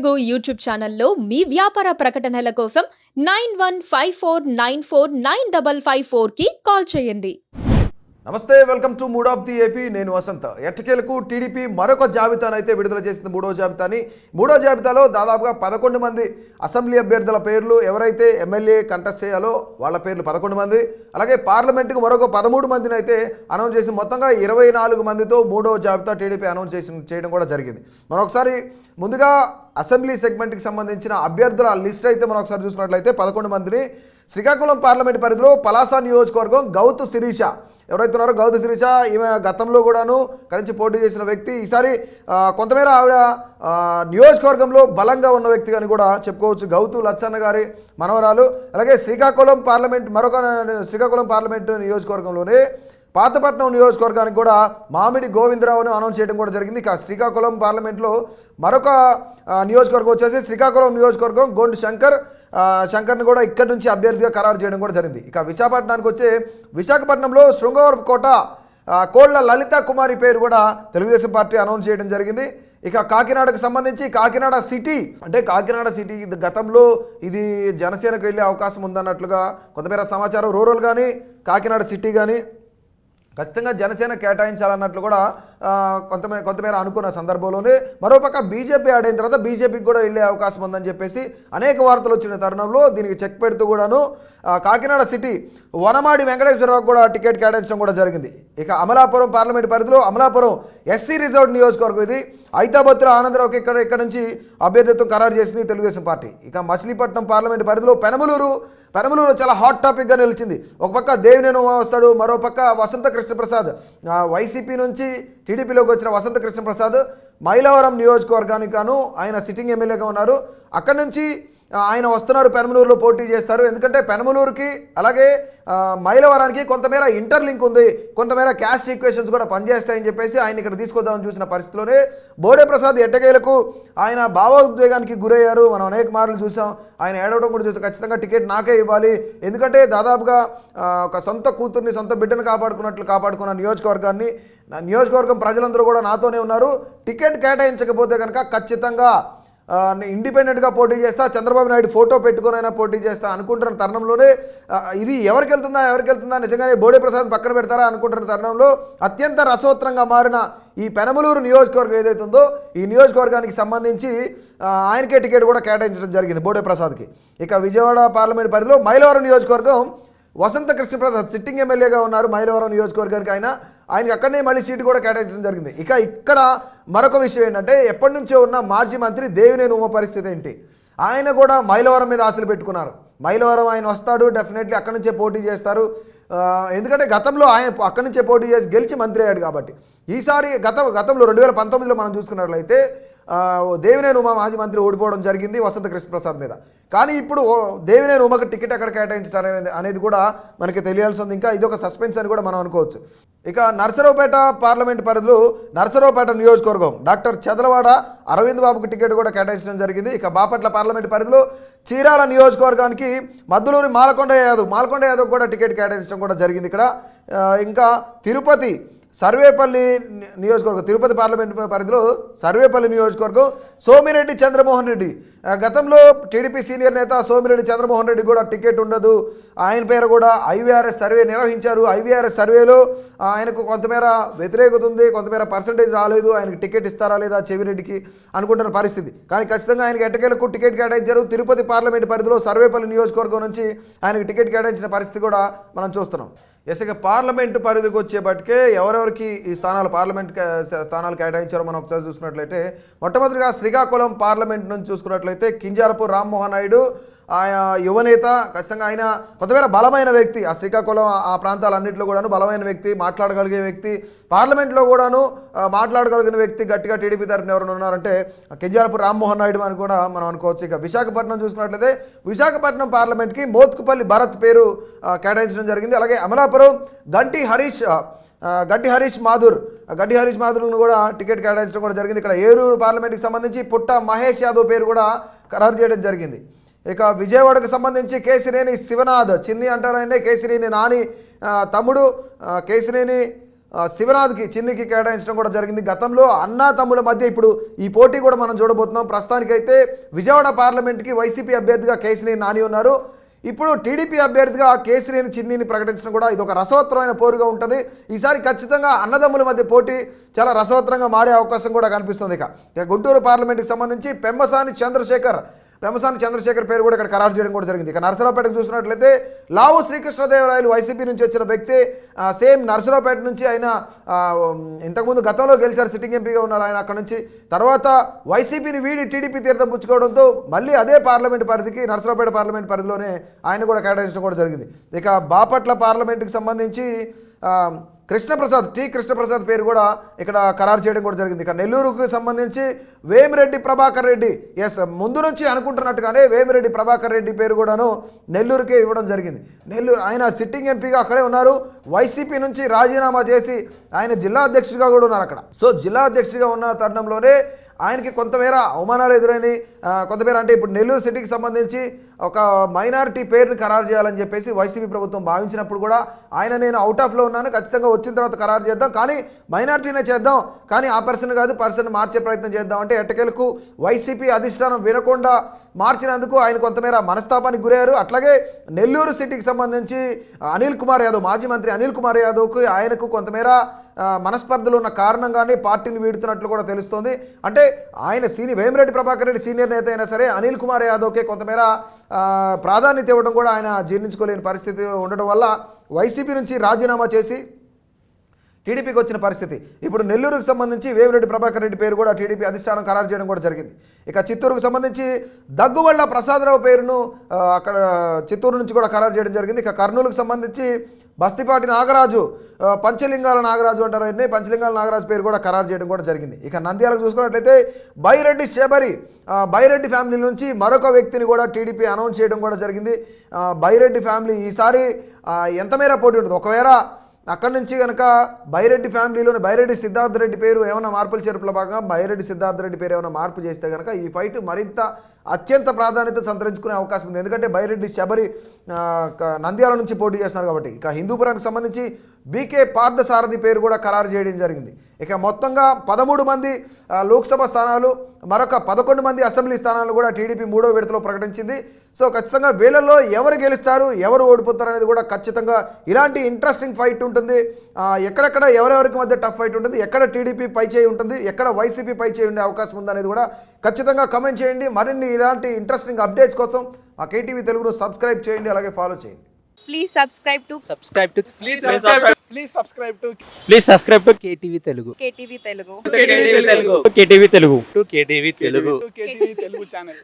Telugu YouTube ఛానల్లో మీ వ్యాపార ప్రకటనల కోసం 9154949554కి కాల్ చేయండి. నమస్తే, welcome to mood of the AP. నేను వసంత. ఎట్టకేలకు టీడీపీ మరొక జాబితాను అయితే విడుదల చేసింది, మూడో జాబితాని. మూడో జాబితాలో దాదాపుగా 11 మంది అసెంబ్లీ అభ్యర్థుల పేర్లు, ఎవరైతే ఎమ్మెల్యే కంటెస్ట్ చేయాలో వాళ్ళ పేర్లు 11 మంది, అలాగే పార్లమెంటుకు మరొక 13 మందిని అయితే అనౌన్స్ చేసి మొత్తంగా 24 మందితో మూడో జాబితా టీడీపీ అనౌన్స్ చేయడం కూడా జరిగింది. మరొకసారి ముందుగా అసెంబ్లీ సెగ్మెంట్కి సంబంధించిన అభ్యర్థుల లిస్ట్ అయితే మనం ఒకసారి చూసినట్లయితే 11 మందిని శ్రీకాకుళం పార్లమెంట్ పరిధిలో పలాస నియోజకవర్గం గౌతు శిరీష ఎవరైతే ఉన్నారో, గౌతు శిరీష ఈమె గతంలో కూడాను కలిసి పోటీ చేసిన వ్యక్తి. ఈసారి కొంతమేర ఆవిడ నియోజకవర్గంలో బలంగా ఉన్న వ్యక్తి అని కూడా చెప్పుకోవచ్చు. గౌతు లచ్చన్న గారి మనవరాలు. అలాగే శ్రీకాకుళం పార్లమెంట్ నియోజకవర్గంలోనే పాతపట్నం నియోజకవర్గానికి కూడా మామిడి గోవిందరావును అనౌన్స్ చేయడం కూడా జరిగింది. ఇక శ్రీకాకుళం పార్లమెంట్లో మరొక నియోజకవర్గం వచ్చేసి శ్రీకాకుళం నియోజకవర్గం గోండు శంకర్ని కూడా ఇక్కడి నుంచి అభ్యర్థిగా ఖరారు చేయడం కూడా జరిగింది. ఇక విశాఖపట్నానికి వచ్చే విశాఖపట్నంలో శృంగవరపుకోట కోళ్ల లలిత కుమారి పేరు కూడా తెలుగుదేశం పార్టీ అనౌన్స్ చేయడం జరిగింది. ఇక కాకినాడకు సంబంధించి కాకినాడ సిటీ గతంలో ఇది జనసేనకు వెళ్ళే అవకాశం ఉందన్నట్లుగా కొంతమేర సమాచారం. రూరల్ కానీ కాకినాడ సిటీ కానీ ఖచ్చితంగా జనసేన కేటాయించాలన్నట్లు కూడా కొంతమేర అనుకున్న సందర్భంలోనే మరోపక్క బీజేపీ ఆడిన తర్వాత బీజేపీకి కూడా వెళ్ళే అవకాశం ఉందని చెప్పేసి అనేక వార్తలు వచ్చిన తరుణంలో దీనికి చెక్ పెడుతూ కూడాను కాకినాడ సిటీ వనమాడి వెంకటేశ్వరరావు కూడా టికెట్ కేటాయించడం కూడా జరిగింది. ఇక అమలాపురం పార్లమెంట్ పరిధిలో అమలాపురం ఎస్సీ రిజర్వ్డ్ నియోజకవర్గం ఇది. ఐతాబత్తుల ఆనందరావుకి ఇక్కడ నుంచి అభ్యర్థిత్వం ఖరారు చేసింది తెలుగుదేశం పార్టీ. ఇక మచిలీపట్నం పార్లమెంట్ పరిధిలో పెనమలూరు చాలా హాట్ టాపిక్గా నిలిచింది. ఒక పక్క దేవినేని ఉమా వస్తాడు, మరో పక్క వసంత కృష్ణప్రసాద్ వైసీపీ నుంచి టీడీపీలోకి వచ్చిన వసంత కృష్ణప్రసాద్ మైలవరం నియోజకవర్గానికి గాను ఆయన సిట్టింగ్ ఎమ్మెల్యేగా ఉన్నారు. అక్కడి నుంచి ఆయన వస్తున్నారు, పెనమలూరులో పోటీ చేస్తారు. ఎందుకంటే పెనమలూరుకి అలాగే మైలవరానికి కొంతమేర ఇంటర్లింక్ ఉంది, కొంతమేర క్యాస్ట్ ఈక్వేషన్స్ కూడా పనిచేస్తాయని చెప్పేసి ఆయన ఇక్కడ తీసుకొద్దామని చూసిన పరిస్థితిలోనే బోడే ప్రసాద్ ఎట్టకేలకు ఆయన భావోద్వేగానికి గురయ్యారు. మనం అనేక మార్లు చూసాం, ఆయన ఏడవడం కూడా చూసాం. ఖచ్చితంగా టికెట్ నాకే ఇవ్వాలి, ఎందుకంటే దాదాపుగా ఒక సొంత కూతుర్ని సొంత బిడ్డను కాపాడుకున్న నియోజకవర్గం ప్రజలందరూ కూడా నాతోనే ఉన్నారు. టికెట్ కేటాయించకపోతే కనుక ఖచ్చితంగా ఇండిపెండెంట్గా పోటీ చేస్తా, చంద్రబాబు నాయుడు ఫోటో పెట్టుకునైనా పోటీ చేస్తా అనుకుంటున్న తరుణంలోనే ఇది ఎవరికి వెళ్తుందా నిజంగానే బోడే ప్రసాద్ పక్కన పెడతారా అనుకుంటున్న తరుణంలో అత్యంత రసవత్రంగా మారిన ఈ పెనమలూరు నియోజకవర్గం ఏదైతే ఉందో ఈ నియోజకవర్గానికి సంబంధించి ఆయనకే టికెట్ కూడా కేటాయించడం జరిగింది బోడే ప్రసాద్కి. ఇక విజయవాడ పార్లమెంట్ పరిధిలో మైలవరం నియోజకవర్గం వసంత కృష్ణప్రసాద్ సిట్టింగ్ ఎమ్మెల్యేగా ఉన్నారు. మైలవరం నియోజకవర్గానికి ఆయనకి అక్కడనే మళ్ళీ సీటు కూడా కేటాయించడం జరిగింది. ఇక్కడ మరొక విషయం ఏంటంటే, ఎప్పటి నుంచో ఉన్న మాజీ మంత్రి దేవినేని ఉమ పరిస్థితి ఏంటి? ఆయన కూడా మైలవరం మీద ఆశలు పెట్టుకున్నారు. మైలవరం ఆయన వస్తాడు, డెఫినెట్లీ అక్కడి నుంచే పోటీ చేస్తారు. ఎందుకంటే గతంలో ఆయన అక్కడి నుంచే పోటీ చేసి గెలిచి మంత్రి అయ్యాడు కాబట్టి. ఈసారి గతంలో 2019లో మనం చూసుకున్నట్లయితే దేవినేని ఉమ మాజీ మంత్రి ఓడిపోవడం జరిగింది వసంత కృష్ణప్రసాద్ మీద. కానీ ఇప్పుడు దేవినేని ఉమకు టికెట్ ఎక్కడ కేటాయించారు అనేది కూడా మనకి తెలియాల్సి ఉంది. ఇంకా ఇదొక సస్పెన్స్ అని కూడా మనం అనుకోవచ్చు. ఇక నర్సరావుపేట పార్లమెంట్ పరిధిలో నర్సరావుపేట నియోజకవర్గం డాక్టర్ చదలవాడ అరవింద్ బాబుకు టికెట్ కూడా కేటాయించడం జరిగింది. ఇక బాపట్ల పార్లమెంట్ పరిధిలో చీరాల నియోజకవర్గానికి మద్దులూరి మాలకొండ యాదవ్ కూడా టికెట్ కేటాయించడం కూడా జరిగింది. ఇక్కడ ఇంకా తిరుపతి పార్లమెంట్ పరిధిలో సర్వేపల్లి నియోజకవర్గం సోమిరెడ్డి చంద్రమోహన్ రెడ్డి, గతంలో టీడీపీ సీనియర్ నేత సోమిరెడ్డి చంద్రమోహన్ రెడ్డి కూడా టికెట్ ఉండదు, ఆయన పేరు కూడా ఐవీఆర్ఎస్ సర్వే నిర్వహించారు. ఐవీఆర్ఎస్ సర్వేలో ఆయనకు కొంతమేర వ్యతిరేకత ఉంది, కొంతమేర పర్సంటేజ్ రాలేదు, ఆయనకు టికెట్ ఇస్తారా లేదా చెవిరెడ్డికి అనుకుంటున్న పరిస్థితి. కానీ ఖచ్చితంగా ఆయనకి ఎట్టకేలకు టికెట్ కేటాయించారు. తిరుపతి పార్లమెంట్ పరిధిలో సర్వేపల్లి నియోజకవర్గం నుంచి ఆయనకు టికెట్ కేటాయించిన పరిస్థితి కూడా మనం చూస్తున్నాం. ఇక పార్లమెంటు పరిధికి వచ్చేపటికే ఎవరెవరికి ఈ పార్లమెంట్ స్థానాలు కేటాయించారో మనం ఒకసారి చూసుకున్నట్లయితే, మొట్టమొదటిగా శ్రీకాకుళం పార్లమెంట్ నుంచి చూసుకున్నట్లయితే కింజారపు రామ్మోహన్ నాయుడు యువనేత. ఖచ్చితంగా ఆయన కొంతమేర బలమైన వ్యక్తి, ఆ శ్రీకాకుళం ఆ ప్రాంతాలన్నింటిలో కూడాను బలమైన వ్యక్తి, మాట్లాడగలిగే వ్యక్తి, పార్లమెంట్లో కూడాను మాట్లాడగలిగిన వ్యక్తి. గట్టిగా టీడీపీ తరఫున ఎవరైనా ఉన్నారంటే కింజారపు రామ్మోహన్ నాయుడు అని కూడా మనం అనుకోవచ్చు. ఇక విశాఖపట్నం చూసుకున్నట్లయితే విశాఖపట్నం పార్లమెంట్కి మోత్కుపల్లి భరత్ పేరు కేటాయించడం జరిగింది. అలాగే అమలాపురం గంటి హరీష్ మాధుర్ను కూడా టికెట్ కేటాయించడం కూడా జరిగింది. ఇక్కడ ఏలూరు పార్లమెంట్కి సంబంధించి పుట్ట మహేష్ యాదవ్ పేరు కూడా ఖరారు చేయడం జరిగింది. ఇక విజయవాడకు సంబంధించి కేసినేని శివనాథ్, చిన్ని అంటారంటే కేసినేని నాని తమ్ముడు కేసినేని శివనాథ్కి చిన్నికి కేటాయించడం కూడా జరిగింది. గతంలో అన్నా తమ్ముల మధ్య ఇప్పుడు ఈ పోటీ కూడా మనం చూడబోతున్నాం. ప్రస్తుతానికైతే విజయవాడ పార్లమెంట్కి వైసీపీ అభ్యర్థిగా కేసినేని నాని ఉన్నారు. ఇప్పుడు టీడీపీ అభ్యర్థిగా కేసినేని చిన్నిని ప్రకటించడం కూడా ఇది ఒక రసవత్తరమైన పోరుగా ఉంటుంది. ఈసారి ఖచ్చితంగా అన్నదమ్ముల మధ్య పోటీ చాలా రసవత్తరంగా మారే అవకాశం కూడా కనిపిస్తుంది. ఇక గుంటూరు పార్లమెంట్కి సంబంధించి పెమ్మసాని చంద్రశేఖర్ పేరు కూడా ఇక్కడ ఖరారు చేయడం కూడా జరిగింది. ఇక నరసరావుపేటకు చూసినట్లయితే లావు శ్రీకృష్ణదేవరాయలు వైసీపీ నుంచి వచ్చిన వ్యక్తి, సేమ్ నరసరావుపేట నుంచి ఆయన ఇంతకుముందు గతంలో గెలిచారు, సిట్టింగ్ ఎంపీగా ఉన్నారు ఆయన. అక్కడ నుంచి తర్వాత వైసీపీని వీడి టీడీపీ తీర్థం పుచ్చుకోవడంతో మళ్ళీ అదే పార్లమెంట్ పరిధికి నరసరావుపేట పార్లమెంట్ పరిధిలోనే ఆయన కూడా కేటాయించడం కూడా జరిగింది. ఇక బాపట్ల పార్లమెంటుకి సంబంధించి కృష్ణప్రసాద్ పేరు కూడా ఇక్కడ ఖరారు చేయడం కూడా జరిగింది. ఇక నెల్లూరుకు సంబంధించి వేమిరెడ్డి ప్రభాకర్ రెడ్డి, ముందు నుంచి అనుకుంటున్నట్టుగానే వేమిరెడ్డి ప్రభాకర్ రెడ్డి పేరు కూడాను నెల్లూరుకే ఇవ్వడం జరిగింది. నెల్లూరు ఆయన సిట్టింగ్ ఎంపీగా అక్కడే ఉన్నారు. వైసీపీ నుంచి రాజీనామా చేసి ఆయన జిల్లా అధ్యక్షుడిగా కూడా ఉన్నారు అక్కడ. సో జిల్లా అధ్యక్షుడిగా ఉన్న తరుణంలోనే ఆయనకి కొంతమేర అవమానాలు ఎదురైనాయి. కొంతమేర అంటే ఇప్పుడు నెల్లూరు సిటీకి సంబంధించి ఒక మైనారిటీ పేరుని ఖరారు చేయాలని చెప్పేసి వైసీపీ ప్రభుత్వం భావించినప్పుడు కూడా ఆయన నేను అవుట్ ఆఫ్లో ఉన్నాను, ఖచ్చితంగా వచ్చిన తర్వాత ఖరారు చేద్దాం, కానీ మైనారిటీనే చేద్దాం, కానీ ఆ పర్సన్ కాదు పర్సన్ మార్చే ప్రయత్నం చేద్దాం అంటే ఎట్టకేలకు వైసీపీ అధిష్టానం వినకుండా మార్చినందుకు ఆయన కొంతమేర మనస్తాపానికి గురయ్యారు. అట్లాగే నెల్లూరు సిటీకి సంబంధించి మాజీ మంత్రి అనిల్ కుమార్ యాదవ్కు ఆయనకు కొంతమేర మనస్పర్ధలు ఉన్న కారణంగానే పార్టీని వీడుతున్నట్లు కూడా తెలుస్తోంది. అంటే ఆయన వేమిరెడ్డి ప్రభాకర్ రెడ్డి సీనియర్ నేత అయినా సరే అనిల్ కుమార్ యాదవ్కే కొంతమేర ప్రాధాన్యత ఇవ్వడం కూడా ఆయన జీర్ణించుకోలేని పరిస్థితి ఉండడం వల్ల వైసీపీ నుంచి రాజీనామా చేసి టీడీపీకి వచ్చిన పరిస్థితి. ఇప్పుడు నెల్లూరుకు సంబంధించి వేమిరెడ్డి ప్రభాకర్ రెడ్డి పేరు కూడా టీడీపీ అధిష్టానం ఖరారు చేయడం కూడా జరిగింది. ఇక చిత్తూరుకు సంబంధించి దగ్గువళ్ళ ప్రసాదరావు పేరును అక్కడ చిత్తూరు నుంచి కూడా ఖరారు చేయడం జరిగింది. ఇక కర్నూలుకు సంబంధించి బస్తిపాటి నాగరాజు, పంచలింగాల నాగరాజు అంటారు, పంచలింగాల నాగరాజు పేరు కూడా ఖరారు చేయడం కూడా జరిగింది. ఇక నంద్యాలకు చూసుకున్నట్లయితే బైరెడ్డి ఫ్యామిలీ నుంచి మరొక వ్యక్తిని కూడా టీడీపీ అనౌన్స్ చేయడం కూడా జరిగింది. బైరెడ్డి ఫ్యామిలీ ఈసారి ఎంత మేర పోటీ ఉంటుంది, ఒకవేళ అక్కడి నుంచి కనుక బైరెడ్డి ఫ్యామిలీలోని బైరెడ్డి సిద్ధార్థ రెడ్డి పేరు ఏమైనా మార్పుల చేర్పుల భాగంగా బైరెడ్డి సిద్ధార్థ రెడ్డి పేరు ఏమైనా మార్పు చేస్తే కనుక ఈ ఫైట్ మరింత అత్యంత ప్రాధాన్యత సంతరించుకునే అవకాశం ఉంది. ఎందుకంటే బైరెడ్డి శబరి నంద్యాల నుంచి పోటీ చేస్తున్నారు కాబట్టి. ఇక హిందూపురానికి సంబంధించి బీకే పార్థసారథి పేరు కూడా ఖరారు చేయడం జరిగింది. ఇక మొత్తంగా 13 మంది లోక్సభ స్థానాలు, మరొక 11 మంది అసెంబ్లీ స్థానాలు కూడా టీడీపీ 3వ విడతలో ప్రకటించింది. సో ఖచ్చితంగా వీళ్ళల్లో ఎవరు గెలుస్తారు, ఎవరు ఓడిపోతారు అనేది కూడా ఖచ్చితంగా ఇలాంటి ఇంట్రెస్టింగ్ ఫైట్ ఉంటుంది. ఎక్కడెక్కడ ఎవరెవరికి మధ్య టఫ్ ఫైట్ ఉంటుంది, ఎక్కడ టీడీపీ పై చేయి ఉంటుంది, ఎక్కడ వైసీపీ పై చేయి ఉండే అవకాశం ఉందనేది కూడా ఖచ్చితంగా కమెంట్ చేయండి. మరిన్ని ఇలాంటి ఇంట్రెస్టింగ్ అప్డేట్స్ కోసం మా కేటీవీ తెలుగును సబ్స్క్రైబ్ చేయండి, అలాగే ఫాలో చేయండి. Please subscribe to KTV Telugu. KTV Telugu. KTV Telugu. KTV Telugu. KTV Telugu. KTV Telugu channel.